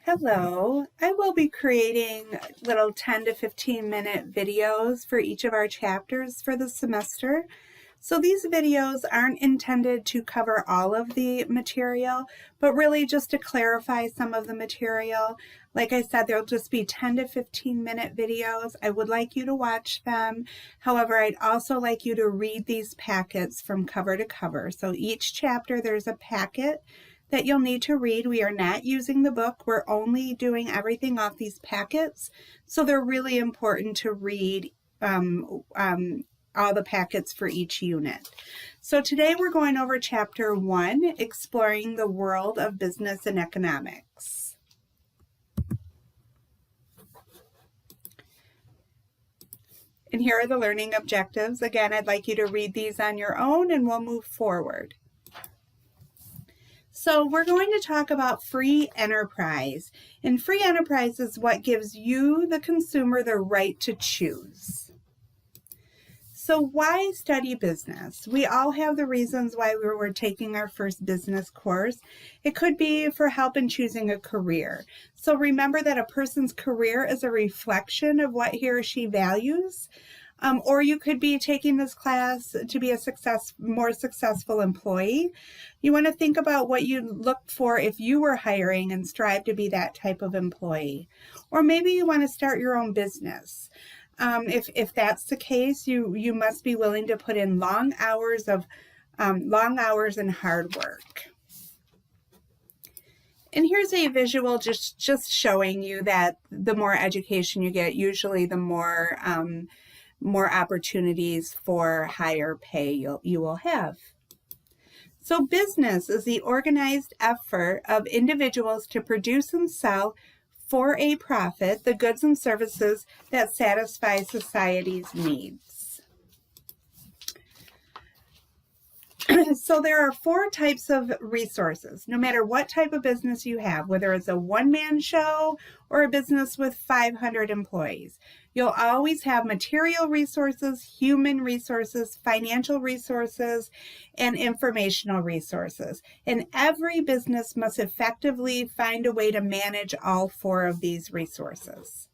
Hello, I will be creating little 10 to 15 minute videos for each of our chapters for the semester. So these videos aren't intended to cover all of the material, but really just to clarify some of the material. Like I said, there'll just be 10 to 15 minute videos. I would like you to watch them. However, I'd also like you to read these packets from cover to cover. So each chapter there's a packet that you'll need to read. We are not using the book. We're only doing everything off these packets. So they're really important to read all the packets for each unit. So today we're going over chapter 1, Exploring the World of Business and Economics. And here are the learning objectives. Again, I'd like you to read these on your own and we'll move forward. So we're going to talk about free enterprise. And free enterprise is what gives you, the consumer, the right to choose. So why study business? We all have the reasons why we were taking our first business course. It could be for help in choosing a career. So remember that a person's career is a reflection of what he or she values. Or you could be taking this class to be a more successful employee. You want to think about what you look for if you were hiring and strive to be that type of employee. Or maybe you want to start your own business. If that's the case, you must be willing to put in long hours and hard work. And here's a visual just showing you that the more education you get, usually the more opportunities for higher pay you will have. So business is the organized effort of individuals to produce and sell for a profit the goods and services that satisfy society's needs. So there are 4 types of resources, no matter what type of business you have, whether it's a one-man show or a business with 500 employees. You'll always have material resources, human resources, financial resources, and informational resources. And every business must effectively find a way to manage all 4 of these resources.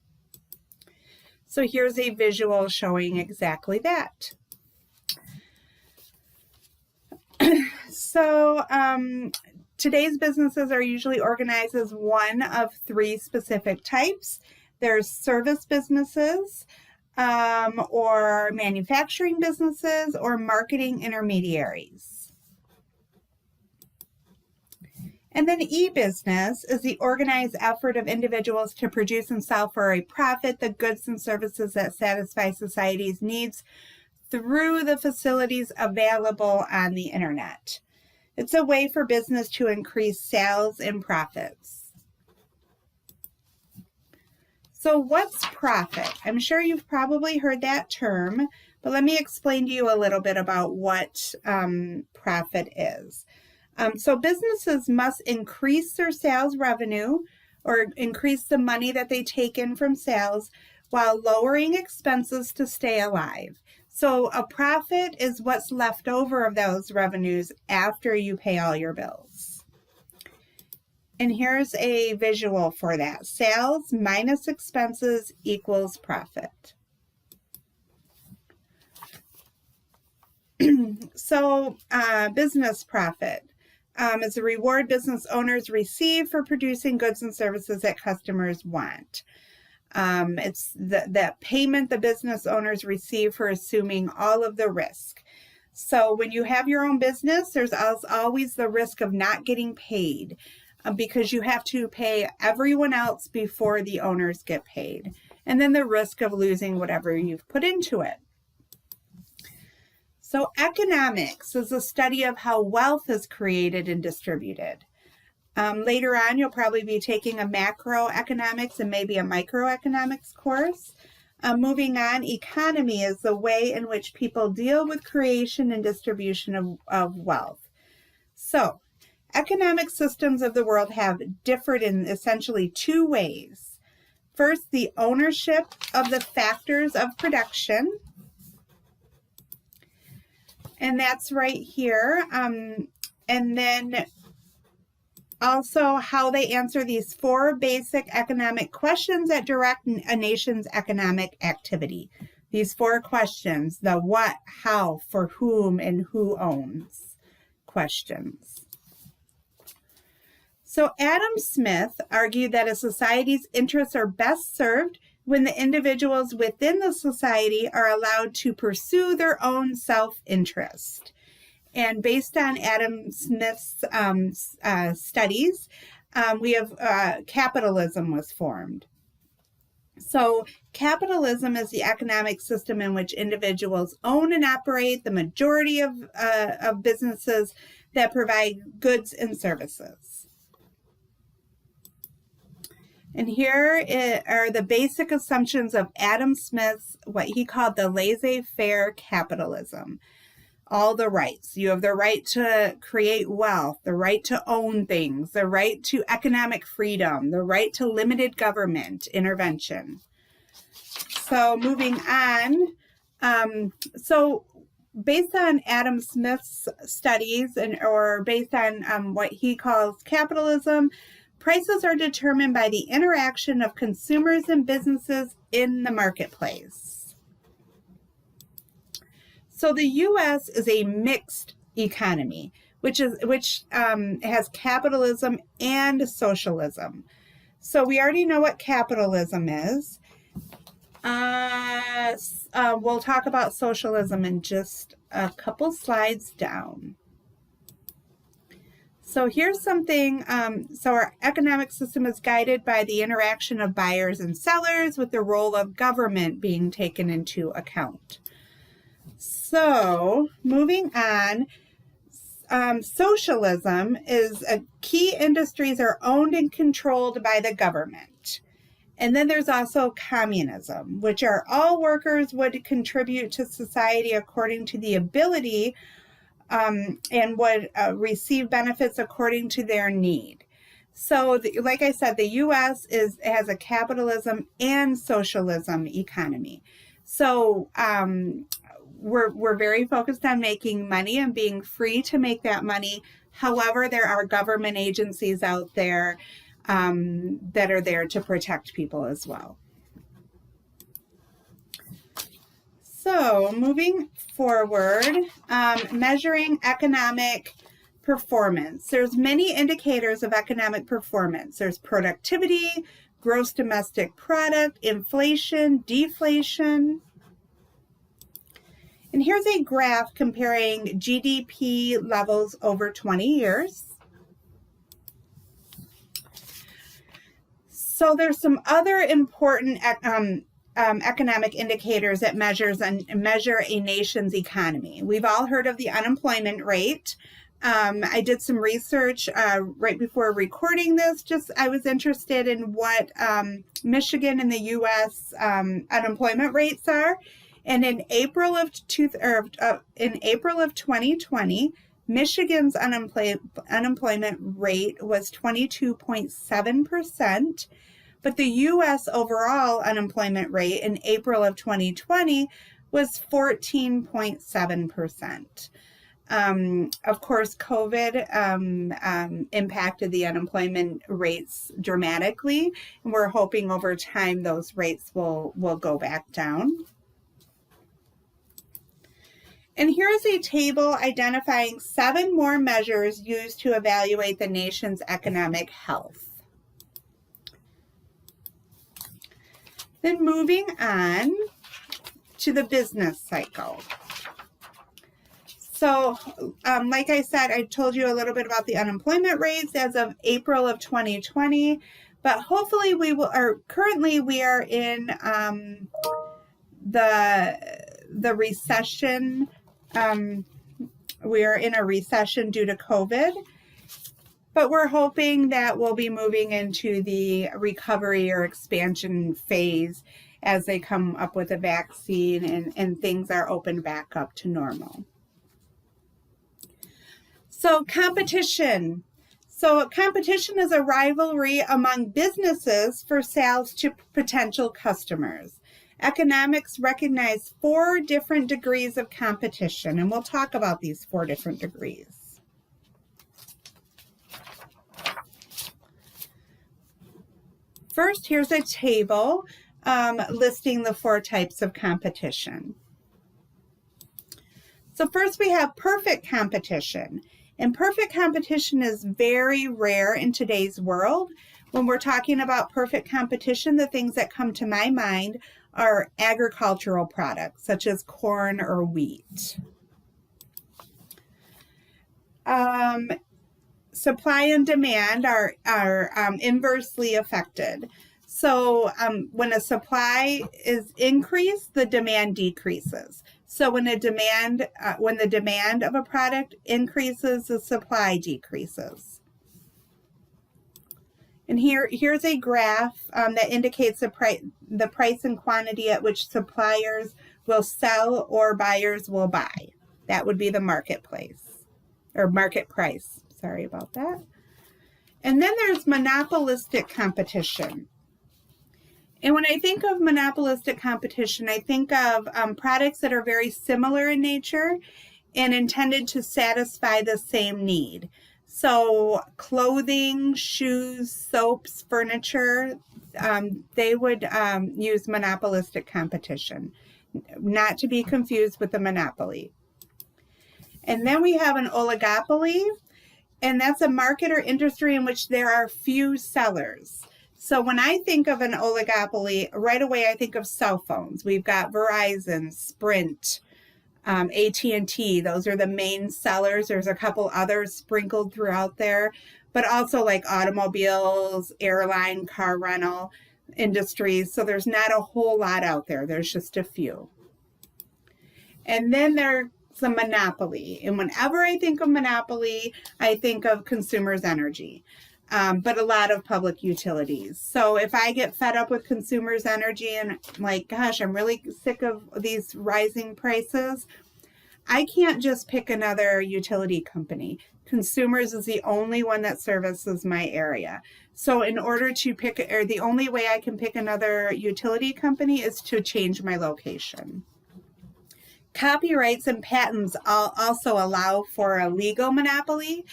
So here's a visual showing exactly that. So today's businesses are usually organized as one of 3 specific types. There's service businesses, or manufacturing businesses, or marketing intermediaries. And then e-business is the organized effort of individuals to produce and sell for a profit the goods and services that satisfy society's needs through the facilities available on the internet. It's a way for business to increase sales and profits. So what's profit? I'm sure you've probably heard that term, but let me explain to you a little bit about what profit is. So businesses must increase their sales revenue or increase the money that they take in from sales while lowering expenses to stay alive. So a profit is what's left over of those revenues after you pay all your bills. And here's a visual for that. Sales minus expenses equals profit. So business profit is a reward business owners receive for producing goods and services that customers want. It's the payment the business owners receive for assuming all of the risk. So when you have your own business, there's always the risk of not getting paid because you have to pay everyone else before the owners get paid. And then the risk of losing whatever you've put into it. So economics is a study of how wealth is created and distributed. Later on, you'll probably be taking a macroeconomics and maybe a microeconomics course. Moving on, economy is the way in which people deal with creation and distribution of wealth. So, economic systems of the world have differed in essentially 2 ways. First, the ownership of the factors of production. And that's right here. And then also how they answer these 4 basic economic questions that direct a nation's economic activity. These 4 questions, the what, how, for whom, and who owns questions. So Adam Smith argued that a society's interests are best served when the individuals within the society are allowed to pursue their own self-interest. And based on Adam Smith's studies, we have capitalism was formed. So capitalism is the economic system in which individuals own and operate the majority of businesses that provide goods and services. And here are the basic assumptions of Adam Smith's, what he called the laissez-faire capitalism. All the rights. You have the right to create wealth, the right to own things, the right to economic freedom, the right to limited government intervention. So moving on, so based on Adam Smith's studies or based on what he calls capitalism, prices are determined by the interaction of consumers and businesses in the marketplace. So the U.S. is a mixed economy, which has capitalism and socialism. So we already know what capitalism is. We'll talk about socialism in just a couple slides down. So here's something, so our economic system is guided by the interaction of buyers and sellers, with the role of government being taken into account. So moving on, socialism is key industries are owned and controlled by the government. And then there's also communism, which are all workers would contribute to society according to the ability and would receive benefits according to their need. So like I said, the U.S. has a capitalism and socialism economy. So we're very focused on making money and being free to make that money. However, there are government agencies out there that are there to protect people as well. So moving forward, measuring economic performance. There's many indicators of economic performance. There's productivity, gross domestic product, inflation, deflation. And here's a graph comparing GDP levels over 20 years. So there's some other important economic indicators that measure a nation's economy. We've all heard of the unemployment rate. I did some research right before recording this. I was interested in what Michigan and the U.S. Unemployment rates are. And in April of 2020, Michigan's unemployment rate was 22.7%, but the U.S. overall unemployment rate in April of 2020 was 14.7%. Of course, COVID impacted the unemployment rates dramatically, and we're hoping over time those rates will go back down. And here's a table identifying 7 more measures used to evaluate the nation's economic health. Then moving on to the business cycle. So, like I said, I told you a little bit about the unemployment rates as of April of 2020, but hopefully currently we are in the recession. We are in a recession due to COVID, but we're hoping that we'll be moving into the recovery or expansion phase as they come up with a vaccine and things are opened back up to normal. So competition. So competition is a rivalry among businesses for sales to potential customers. Economics recognize 4 different degrees of competition, and we'll talk about these 4 different degrees. First, here's a table listing the 4 types of competition. So first we have perfect competition. And perfect competition is very rare in today's world. When we're talking about perfect competition, the things that come to my mind are agricultural products, such as corn or wheat. Supply and demand are inversely affected. So when a supply is increased, the demand decreases. So when the demand of a product increases, the supply decreases. And here's a graph that indicates the price and quantity at which suppliers will sell or buyers will buy. That would be the marketplace, or market price. Sorry about that. And then there's monopolistic competition. And when I think of monopolistic competition, I think of products that are very similar in nature and intended to satisfy the same need. So clothing, shoes, soaps, furniture, they would use monopolistic competition, not to be confused with a monopoly. And then we have an oligopoly, and that's a market or industry in which there are few sellers. So when I think of an oligopoly, right away I think of cell phones. We've got Verizon, Sprint, AT&T. Those are the main sellers. There's a couple others sprinkled throughout there, but also like automobiles, airline, car rental industries. So there's not a whole lot out there. There's just a few. And then there's a monopoly. And whenever I think of monopoly, I think of Consumers Energy. But a lot of public utilities. So if I get fed up with Consumers Energy and like, gosh, I'm really sick of these rising prices, I can't just pick another utility company. Consumers is the only one that services my area. So in order to pick, or the only way I can pick another utility company is to change my location. Copyrights and patents also allow for a legal monopoly,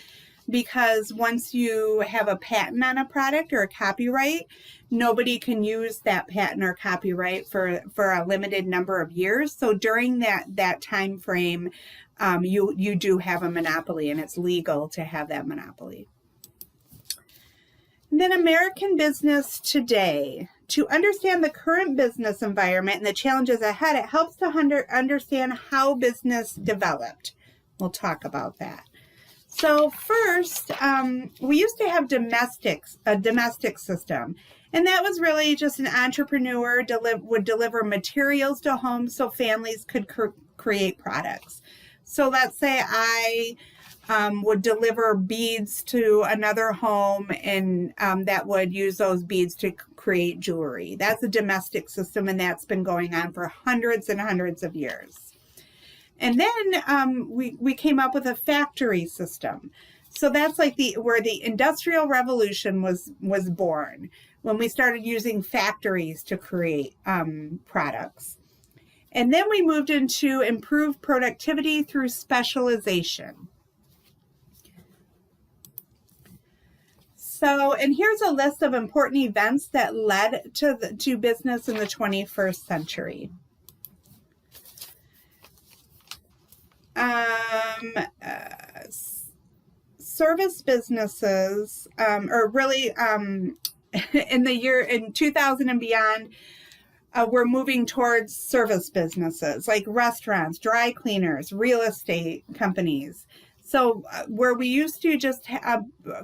because once you have a patent on a product or a copyright, nobody can use that patent or copyright for a limited number of years. So during that time frame, you do have a monopoly, and it's legal to have that monopoly. And then American business today. To understand the current business environment and the challenges ahead, it helps to understand how business developed. We'll talk about that. So first, we used to have a domestic system, and that was really just an entrepreneur would deliver materials to homes so families could create products. So let's say I would deliver beads to another home, and that would use those beads to create jewelry. That's a domestic system, and that's been going on for hundreds and hundreds of years. And then we came up with a factory system. So that's like where the Industrial Revolution was born, when we started using factories to create products. And then we moved into improved productivity through specialization. So, and here's a list of important events that led to business in the 21st century. Service businesses, or really in 2000 and beyond, we're moving towards service businesses like restaurants, dry cleaners, real estate companies. So where we used to just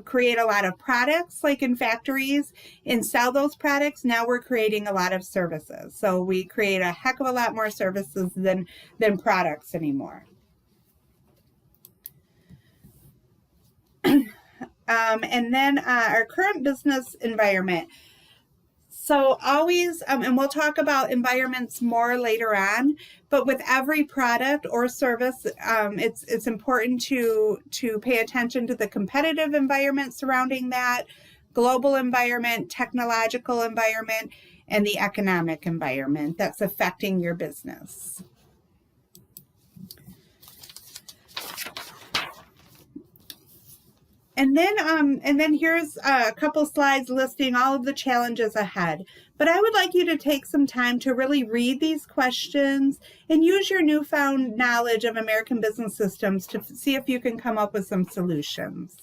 create a lot of products like in factories and sell those products, now we're creating a lot of services. So we create a heck of a lot more services than products anymore. And then our current business environment. So always, and we'll talk about environments more later on, but with every product or service, it's important to pay attention to the competitive environment surrounding that, global environment, technological environment, and the economic environment that's affecting your business. And then here's a couple slides listing all of the challenges ahead. But I would like you to take some time to really read these questions and use your newfound knowledge of American business systems to see if you can come up with some solutions.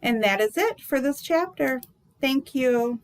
And that is it for this chapter. Thank you.